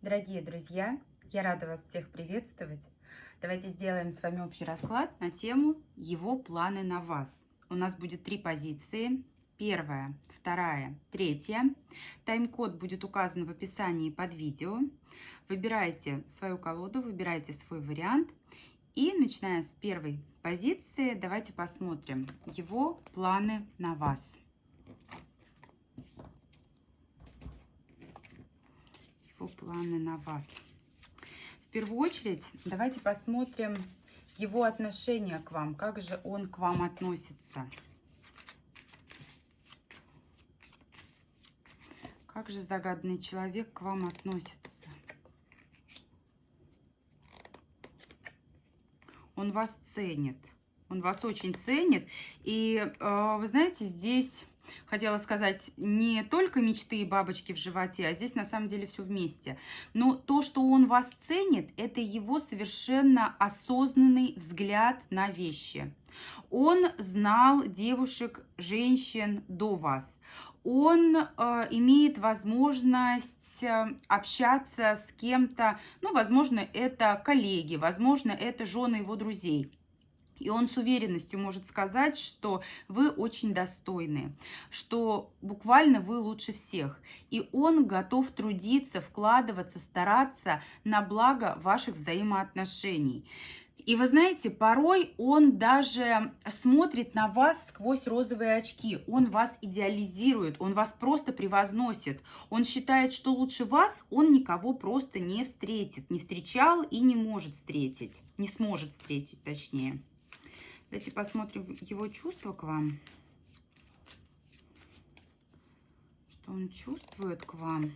Дорогие друзья, я рада вас всех приветствовать. Давайте сделаем с вами общий расклад на тему «Его планы на вас». У нас будет 3 позиции. Первая, вторая, третья. Тайм-код будет указан в описании под видео. Выбирайте свою колоду, выбирайте свой вариант. И начиная с первой позиции, давайте посмотрим его планы на вас. Его планы на вас. В первую очередь, давайте посмотрим его отношение к вам, как же он к вам относится. Как же загаданный человек к вам относится? Он вас ценит, он вас очень ценит. И вы знаете, здесь хотела сказать не только мечты и бабочки в животе, а здесь на самом деле все вместе. Но то, что он вас ценит, это его совершенно осознанный взгляд на вещи. Он знал девушек, женщин до вас. Он имеет возможность общаться с кем-то, ну, возможно, это коллеги, возможно, это жены его друзей. И он с уверенностью может сказать, что вы очень достойны, что буквально вы лучше всех. И он готов трудиться, вкладываться, стараться на благо ваших взаимоотношений. И вы знаете, порой он даже смотрит на вас сквозь розовые очки. Он вас идеализирует, он вас просто превозносит. Он считает, что лучше вас он никого просто не встретит. Не встречал и не может встретить. Не сможет встретить, точнее. Давайте посмотрим его чувства к вам. Что он чувствует к вам.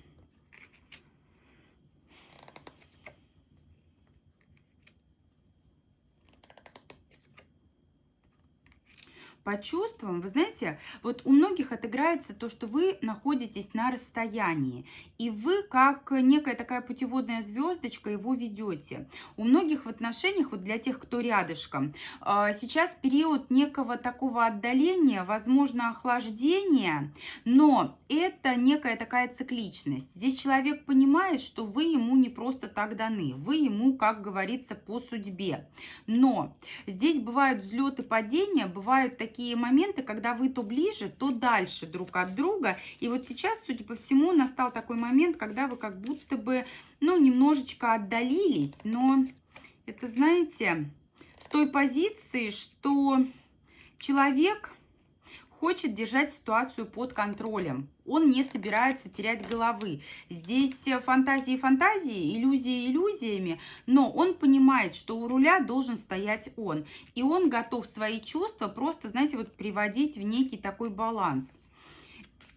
По чувствам, вы знаете, вот у многих отыграется то, что вы находитесь на расстоянии, и вы как некая такая путеводная звездочка его ведете. У многих в отношениях, вот для тех, кто рядышком, сейчас период некого такого отдаления, возможно, охлаждения, но это некая такая цикличность. Здесь человек понимает, что вы ему не просто так даны, вы ему, как говорится, по судьбе. Но здесь бывают взлеты, падения, бывают такие моменты, когда вы то ближе, то дальше друг от друга. И вот сейчас, судя по всему, настал такой момент, когда вы как будто бы, ну, немножечко отдалились. Но это, знаете, с той позиции, что человек хочет держать ситуацию под контролем. Он не собирается терять головы. Здесь фантазии фантазии, иллюзии иллюзиями, но он понимает, что у руля должен стоять он. И он готов свои чувства просто, знаете, вот приводить в некий такой баланс.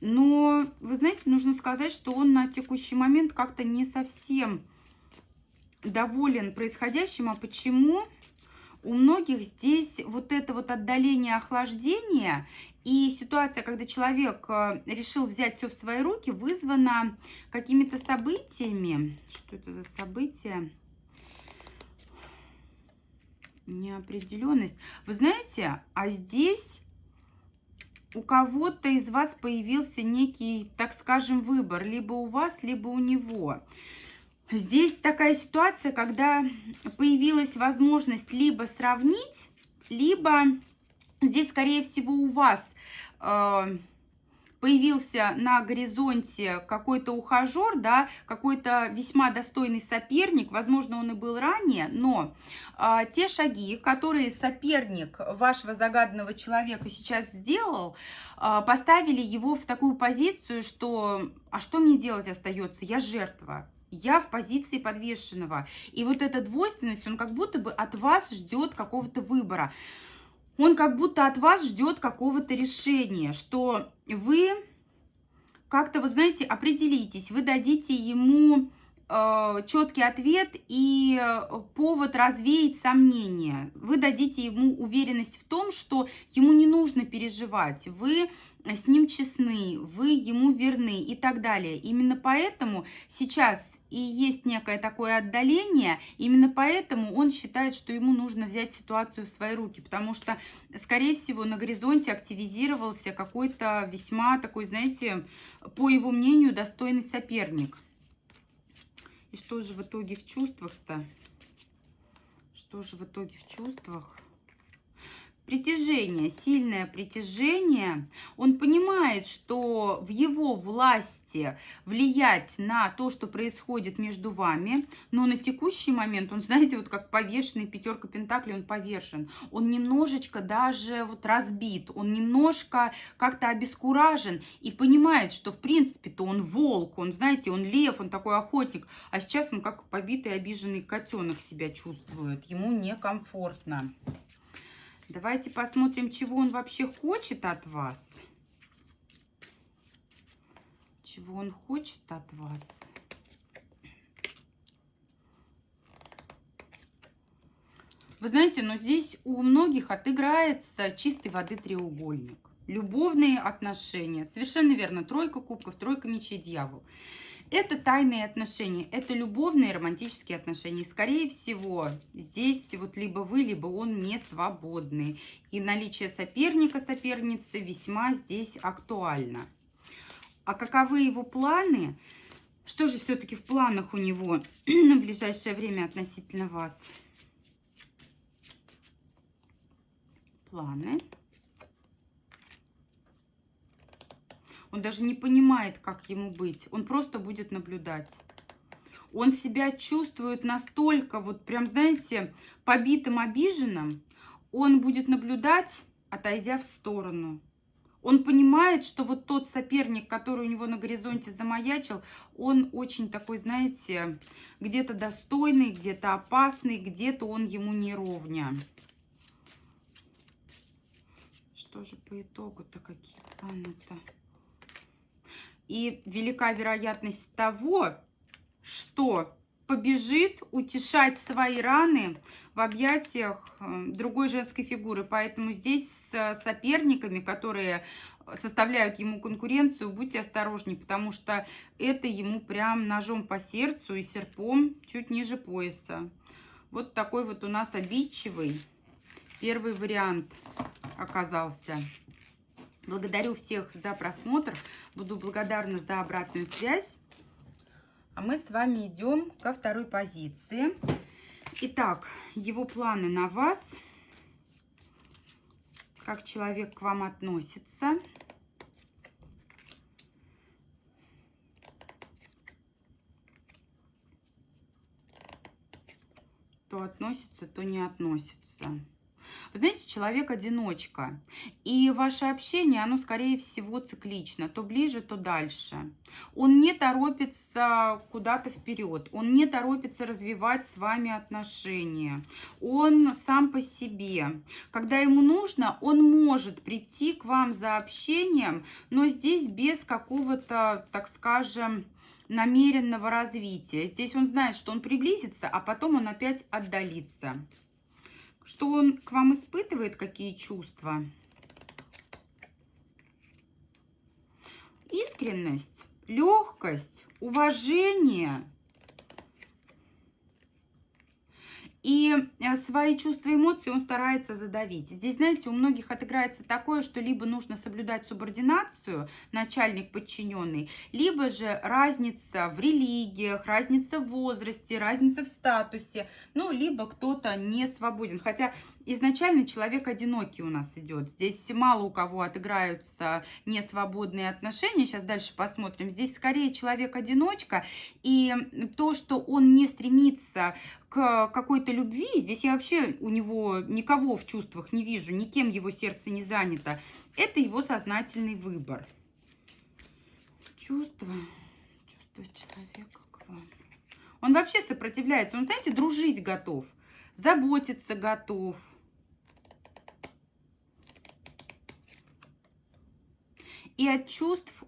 Но, вы знаете, нужно сказать, что он на текущий момент как-то не совсем доволен происходящим. А почему? У многих здесь вот это вот отдаление, охлаждение и ситуация, когда человек решил взять все в свои руки, вызвана какими-то событиями. Что это за события? Неопределенность. Вы знаете, а здесь у кого-то из вас появился некий, так скажем, выбор. Либо у вас, либо у него. Здесь такая ситуация, когда появилась возможность либо сравнить, либо здесь, скорее всего, у вас появился на горизонте какой-то ухажер, да, какой-то весьма достойный соперник, возможно, он и был ранее, но те шаги, которые соперник вашего загаданного человека сейчас сделал, поставили его в такую позицию, что «а что мне делать остается? Я жертва». Я в позиции подвешенного. И вот эта двойственность, он как будто бы от вас ждет какого-то выбора. Он как будто от вас ждет какого-то решения, что вы как-то, вот знаете, определитесь, вы дадите ему четкий ответ и повод развеять сомнения. Вы дадите ему уверенность в том, что ему не нужно переживать, вы с ним честны, вы ему верны и так далее. Именно поэтому сейчас и есть некое такое отдаление, именно поэтому он считает, что ему нужно взять ситуацию в свои руки, потому что, скорее всего, на горизонте активизировался какой-то весьма такой, знаете, по его мнению, достойный соперник. И что же в итоге в чувствах-то? Что же в итоге в чувствах? Притяжение, сильное притяжение. Он понимает, что в его власти влиять на то, что происходит между вами, но на текущий момент он, знаете, вот как повешенный, пятерка пентаклей, он повешен. Он немножечко даже вот разбит, он немножко как-то обескуражен и понимает, что в принципе-то он волк, он, знаете, он лев, он такой охотник, а сейчас он как побитый, обиженный котенок себя чувствует, ему некомфортно. Давайте посмотрим, чего он вообще хочет от вас. Чего он хочет от вас. Вы знаете, но здесь у многих отыграется чистой воды треугольник. Любовные отношения. Совершенно верно. Тройка кубков, тройка мечей, дьявол. Это тайные отношения, это любовные романтические отношения. И, скорее всего, здесь вот либо вы, либо он не свободный. И наличие соперника, соперницы весьма здесь актуально. А каковы его планы? Что же все-таки в планах у него на ближайшее время относительно вас? Планы. Он даже не понимает, как ему быть. Он просто будет наблюдать. Он себя чувствует настолько, вот прям, знаете, побитым, обиженным. Он будет наблюдать, отойдя в сторону. Он понимает, что вот тот соперник, который у него на горизонте замаячил, он очень такой, знаете, где-то достойный, где-то опасный, где-то он ему не ровня. Что же по итогу-то, какие планы-то? И велика вероятность того, что побежит утешать свои раны в объятиях другой женской фигуры. Поэтому здесь с соперниками, которые составляют ему конкуренцию, будьте осторожнее, потому что это ему прям ножом по сердцу и серпом чуть ниже пояса. Вот такой вот у нас обидчивый первый вариант оказался. Благодарю всех за просмотр. Буду благодарна за обратную связь. А мы с вами идем ко второй позиции. Итак, его планы на вас. Как человек к вам относится. То относится, то не относится. Вы знаете, человек-одиночка, и ваше общение, оно, скорее всего, циклично, то ближе, то дальше. Он не торопится куда-то вперед, он не торопится развивать с вами отношения. Он сам по себе. Когда ему нужно, он может прийти к вам за общением, но здесь без какого-то, так скажем, намеренного развития. Здесь он знает, что он приблизится, а потом он опять отдалится. Что он к вам испытывает, какие чувства? Искренность, легкость, уважение. И свои чувства и эмоции он старается задавить. Здесь, знаете, у многих отыграется такое, что либо нужно соблюдать субординацию, начальник-подчиненный, либо же разница в религиях, разница в возрасте, разница в статусе, ну, либо кто-то не свободен. Хотя изначально человек одинокий у нас идет. Здесь мало у кого отыграются несвободные отношения. Сейчас дальше посмотрим. Здесь скорее человек-одиночка. И то, что он не стремится к какой-то любви, здесь я вообще у него никого в чувствах не вижу, никем его сердце не занято. Это его сознательный выбор. Чувство человека к вам. Он вообще сопротивляется. Он, знаете, дружить готов, заботиться готов. И от чувств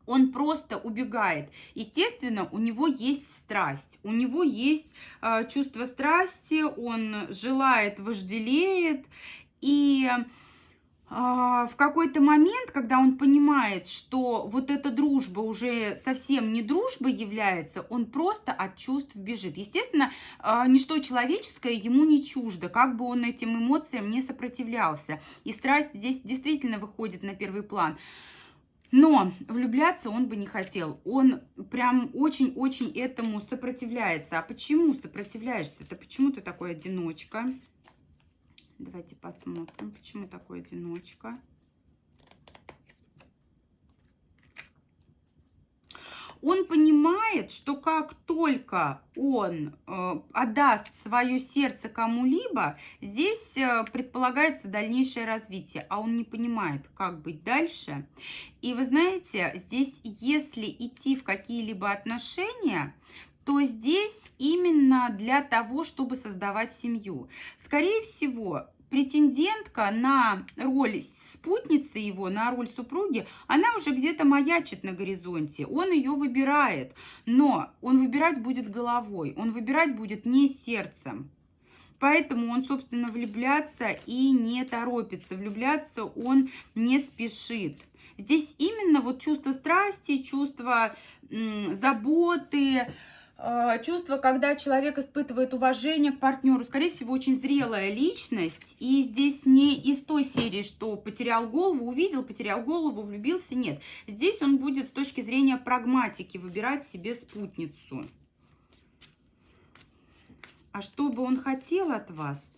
он просто убегает. Естественно, у него есть страсть, у него есть чувство страсти, он желает, вожделеет. И в какой-то момент, когда он понимает, что вот эта дружба уже совсем не дружбой является, он просто от чувств бежит. Естественно, ничто человеческое ему не чуждо, как бы он этим эмоциям не сопротивлялся. И страсть здесь действительно выходит на первый план. Но влюбляться он бы не хотел. Он прям очень-очень этому сопротивляется. А почему сопротивляешься-то? Почему ты такой одиночка? Давайте посмотрим, почему такой одиночка. Он понимает, что как только он отдаст свое сердце кому-либо, здесь предполагается дальнейшее развитие, а он не понимает, как быть дальше. И вы знаете, здесь, если идти в какие-либо отношения, то здесь именно для того, чтобы создавать семью. Скорее всего, претендентка на роль спутницы его, на роль супруги, она уже где-то маячит на горизонте. Он ее выбирает, но он выбирать будет головой, он выбирать будет не сердцем. Поэтому он, собственно, влюбляться и не торопится. Влюбляться он не спешит. Здесь именно вот чувство страсти, чувство заботы, чувство, когда человек испытывает уважение к партнеру, скорее всего, очень зрелая личность. И здесь не из той серии, что потерял голову, увидел, потерял голову, влюбился. Нет, здесь он будет с точки зрения прагматики выбирать себе спутницу. А что бы он хотел от вас?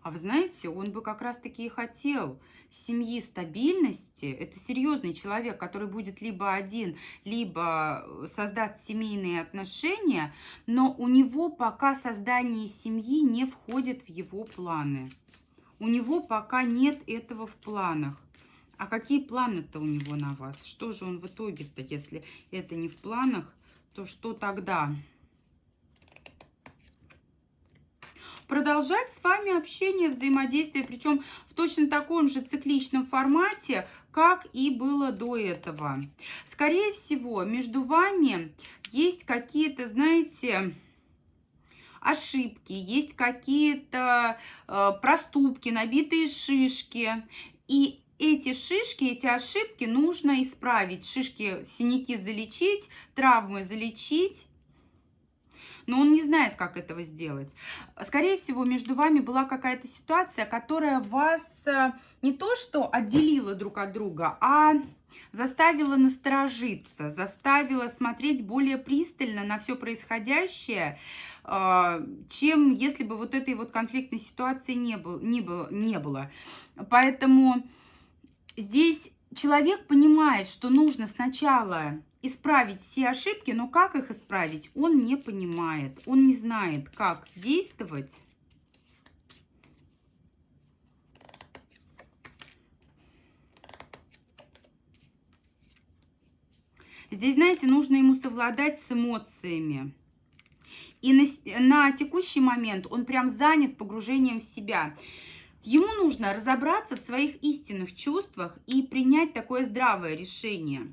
А вы знаете, он бы как раз-таки и хотел семьи, стабильности. Это серьезный человек, который будет либо один, либо создаст семейные отношения, но у него пока создание семьи не входит в его планы. У него пока нет этого в планах. А какие планы-то у него на вас? Что же он в итоге-то, если это не в планах, то что тогда? Продолжать с вами общение, взаимодействие, причем в точно таком же цикличном формате, как и было до этого. Скорее всего, между вами есть какие-то, знаете, ошибки, есть какие-то проступки, набитые шишки. И эти шишки, эти ошибки нужно исправить. Шишки, синяки залечить, травмы залечить. Но он не знает, как этого сделать. Скорее всего, между вами была какая-то ситуация, которая вас не то что отделила друг от друга, а заставила насторожиться, заставила смотреть более пристально на все происходящее, чем если бы вот этой вот конфликтной ситуации не было. Поэтому здесь человек понимает, что нужно сначала исправить все ошибки, но как их исправить, он не понимает. Он не знает, как действовать. Здесь, знаете, нужно ему совладать с эмоциями. И на текущий момент он прям занят погружением в себя. Ему нужно разобраться в своих истинных чувствах и принять такое здравое решение.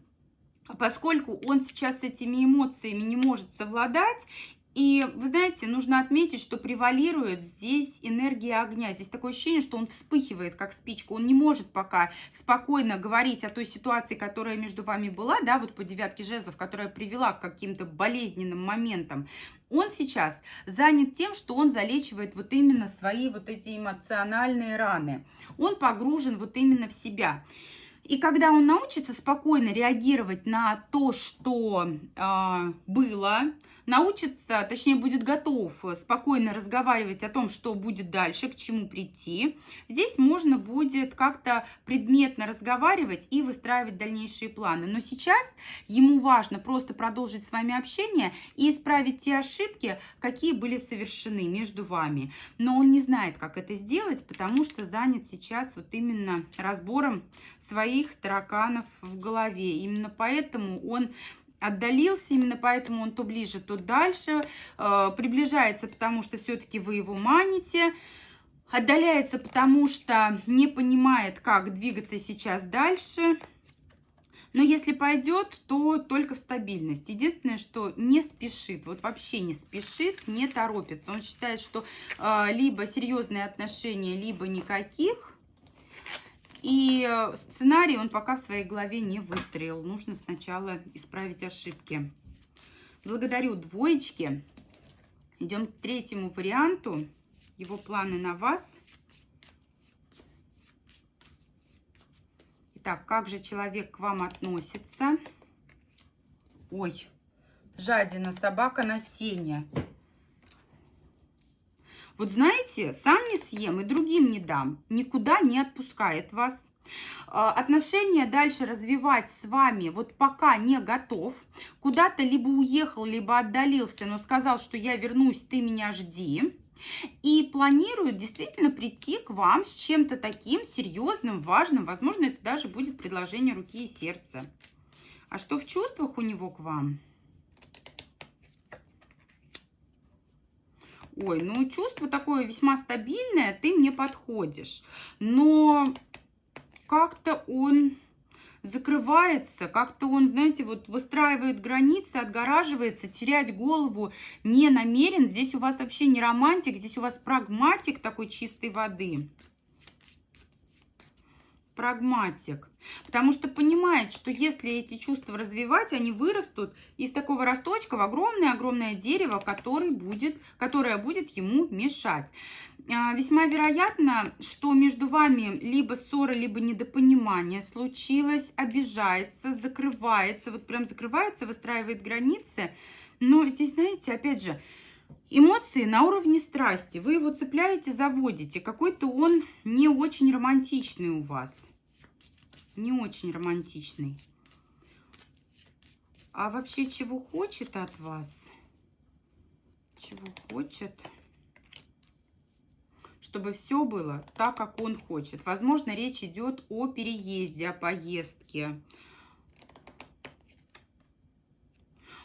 Поскольку он сейчас с этими эмоциями не может совладать, и, вы знаете, нужно отметить, что превалирует здесь энергия огня. Здесь такое ощущение, что он вспыхивает, как спичка. Он не может пока спокойно говорить о той ситуации, которая между вами была, да, вот по девятке жезлов, которая привела к каким-то болезненным моментам. Он сейчас занят тем, что он залечивает вот именно свои вот эти эмоциональные раны. Он погружен вот именно в себя. И когда он научится спокойно реагировать на то, что было, научится, точнее будет готов спокойно разговаривать о том, что будет дальше, к чему прийти, здесь можно будет как-то предметно разговаривать и выстраивать дальнейшие планы. Но сейчас ему важно просто продолжить с вами общение и исправить те ошибки, какие были совершены между вами. Но он не знает, как это сделать, потому что занят сейчас вот именно разбором своих тараканов в голове. Именно поэтому он отдалился, именно поэтому он то ближе, то дальше, приближается, потому что все-таки вы его маните, отдаляется, потому что не понимает, как двигаться сейчас дальше. Но если пойдет, то только в стабильность. Единственное, что не спешит, вот вообще не спешит, не торопится. Он считает, что либо серьезные отношения, либо никаких. И сценарий он пока в своей голове не выстроил. Нужно сначала исправить ошибки. Благодарю, двоечки. Идем к третьему варианту. Его планы на вас. Итак, как же человек к вам относится? Ой, жадина, собака на сене. Вот знаете, сам не съем и другим не дам. Никуда не отпускает вас. Отношения дальше развивать с вами вот пока не готов. Куда-то либо уехал, либо отдалился, но сказал, что я вернусь, ты меня жди. И планирует действительно прийти к вам с чем-то таким серьезным, важным. Возможно, это даже будет предложение руки и сердца. А что в чувствах у него к вам? Ой, ну чувство такое весьма стабильное, ты мне подходишь. Но как-то он закрывается, как-то он, знаете, вот выстраивает границы, отгораживается, терять голову не намерен. Здесь у вас вообще не романтик, здесь у вас прагматик такой чистой воды. Прагматик. Потому что понимает, что если эти чувства развивать, они вырастут из такого росточка в огромное-огромное дерево, которое будет ему мешать. Весьма вероятно, что между вами либо ссора, либо недопонимание случилось, обижается, закрывается, вот прям закрывается, выстраивает границы. Но здесь, знаете, опять же, эмоции на уровне страсти. Вы его цепляете, заводите. Какой-то он не очень романтичный у вас. Не очень романтичный. А вообще чего хочет от вас? Чего хочет? Чтобы все было так, как он хочет. Возможно, речь идет о переезде, о поездке.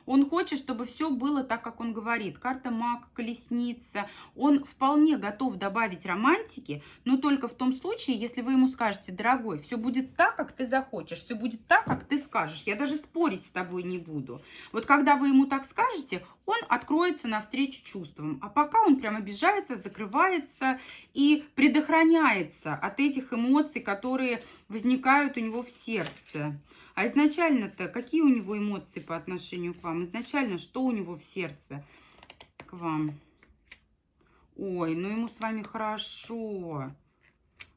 Он хочет, чтобы все было так, как он говорит. Карта маг, колесница. Он вполне готов добавить романтики, но только в том случае, если вы ему скажете: дорогой, все будет так, как ты захочешь, все будет так, как ты скажешь. Я даже спорить с тобой не буду. Вот когда вы ему так скажете, он откроется навстречу чувствам. А пока он прям обижается, закрывается и предохраняется от этих эмоций, которые возникают у него в сердце. А изначально-то какие у него эмоции по отношению к вам? Изначально что у него в сердце к вам? Ой, ну ему с вами хорошо.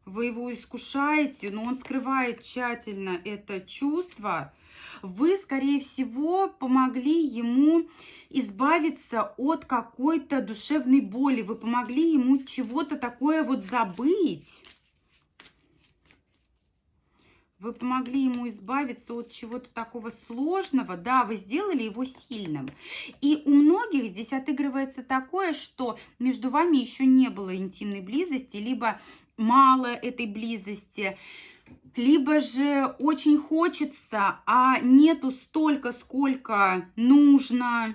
Вы его искушаете, но он скрывает тщательно это чувство. Вы, скорее всего, помогли ему избавиться от какой-то душевной боли. Вы помогли ему чего-то такое вот забыть. Вы помогли ему избавиться от чего-то такого сложного. Да, вы сделали его сильным. И у многих здесь отыгрывается такое, что между вами еще не было интимной близости, либо мало этой близости, либо же очень хочется, а нету столько, сколько нужно.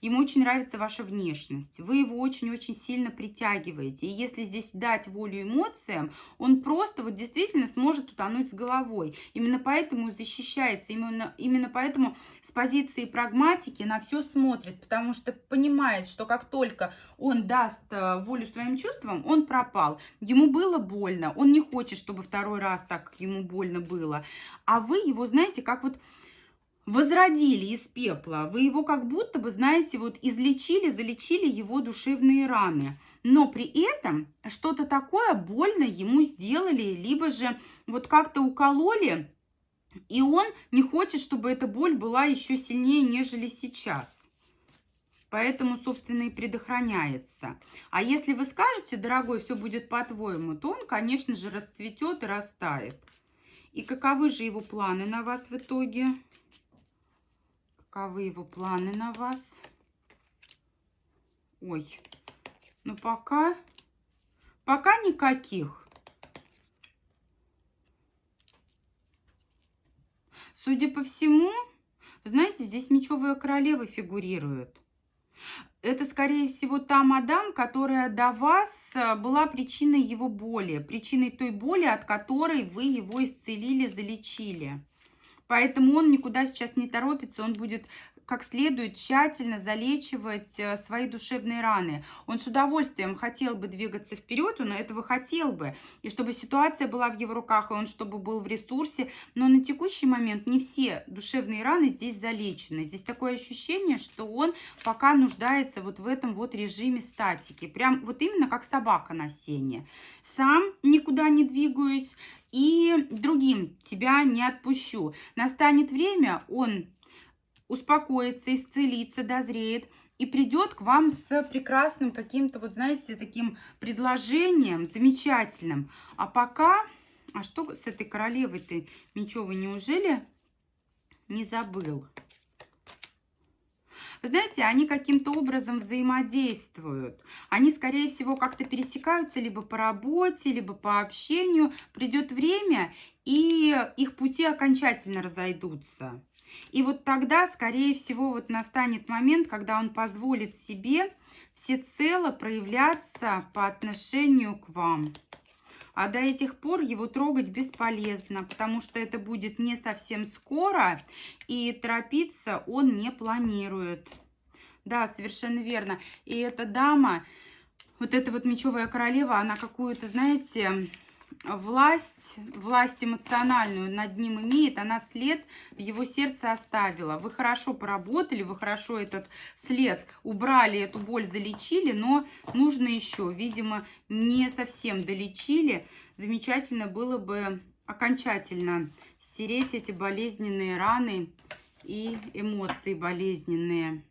Ему очень нравится ваша внешность. Вы его очень-очень сильно притягиваете. И если здесь дать волю эмоциям, он просто вот действительно сможет утонуть с головой. Именно поэтому защищается. Именно поэтому с позиции прагматики на все смотрит. Потому что понимает, что как только он даст волю своим чувствам, он пропал. Ему было больно. Он не хочет, чтобы второй раз так ему больно было. А вы его, знаете, как вот возродили из пепла. Вы его как будто бы, знаете, вот излечили, залечили его душевные раны. Но при этом что-то такое больно ему сделали, либо же вот как-то укололи, и он не хочет, чтобы эта боль была еще сильнее, нежели сейчас. Поэтому, собственно, и предохраняется. А если вы скажете: дорогой, все будет по-твоему, то он, конечно же, расцветет и растает. И каковы же его планы на вас в итоге? Каковы его планы на вас? Ой, ну пока никаких. Судя по всему, знаете, здесь мечевая королева фигурирует. Это, скорее всего, та мадам, которая до вас была причиной его боли, причиной той боли, от которой вы его исцелили, залечили. Поэтому он никуда сейчас не торопится, он будет как следует тщательно залечивать свои душевные раны. Он с удовольствием хотел бы двигаться вперед, он этого хотел бы, и чтобы ситуация была в его руках, и он чтобы был в ресурсе, но на текущий момент не все душевные раны здесь залечены. Здесь такое ощущение, что он пока нуждается вот в этом вот режиме статики, прям вот именно как собака на сене. Сам никуда не двигаюсь, и другим тебя не отпущу. Настанет время, он успокоится, исцелится, дозреет и придет к вам с прекрасным каким-то, вот знаете, таким предложением замечательным. А пока, а что с этой королевой-то мечевой, неужели не забыл? Вы знаете, они каким-то образом взаимодействуют. Они, скорее всего, как-то пересекаются либо по работе, либо по общению. Придет время, и их пути окончательно разойдутся. И вот тогда, скорее всего, вот настанет момент, когда он позволит себе всецело проявляться по отношению к вам. А до этих пор его трогать бесполезно, потому что это будет не совсем скоро, и торопиться он не планирует. Да, совершенно верно. И эта дама, вот эта вот мечевая королева, она какую-то, знаете, власть эмоциональную над ним имеет, она след в его сердце оставила. Вы хорошо поработали, вы хорошо этот след убрали, эту боль залечили, но нужно еще, видимо, не совсем долечили. Замечательно было бы окончательно стереть эти болезненные раны и эмоции болезненные.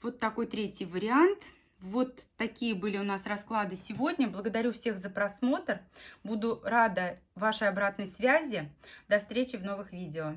Вот такой третий вариант. Вот такие были у нас расклады сегодня. Благодарю всех за просмотр. Буду рада вашей обратной связи. До встречи в новых видео.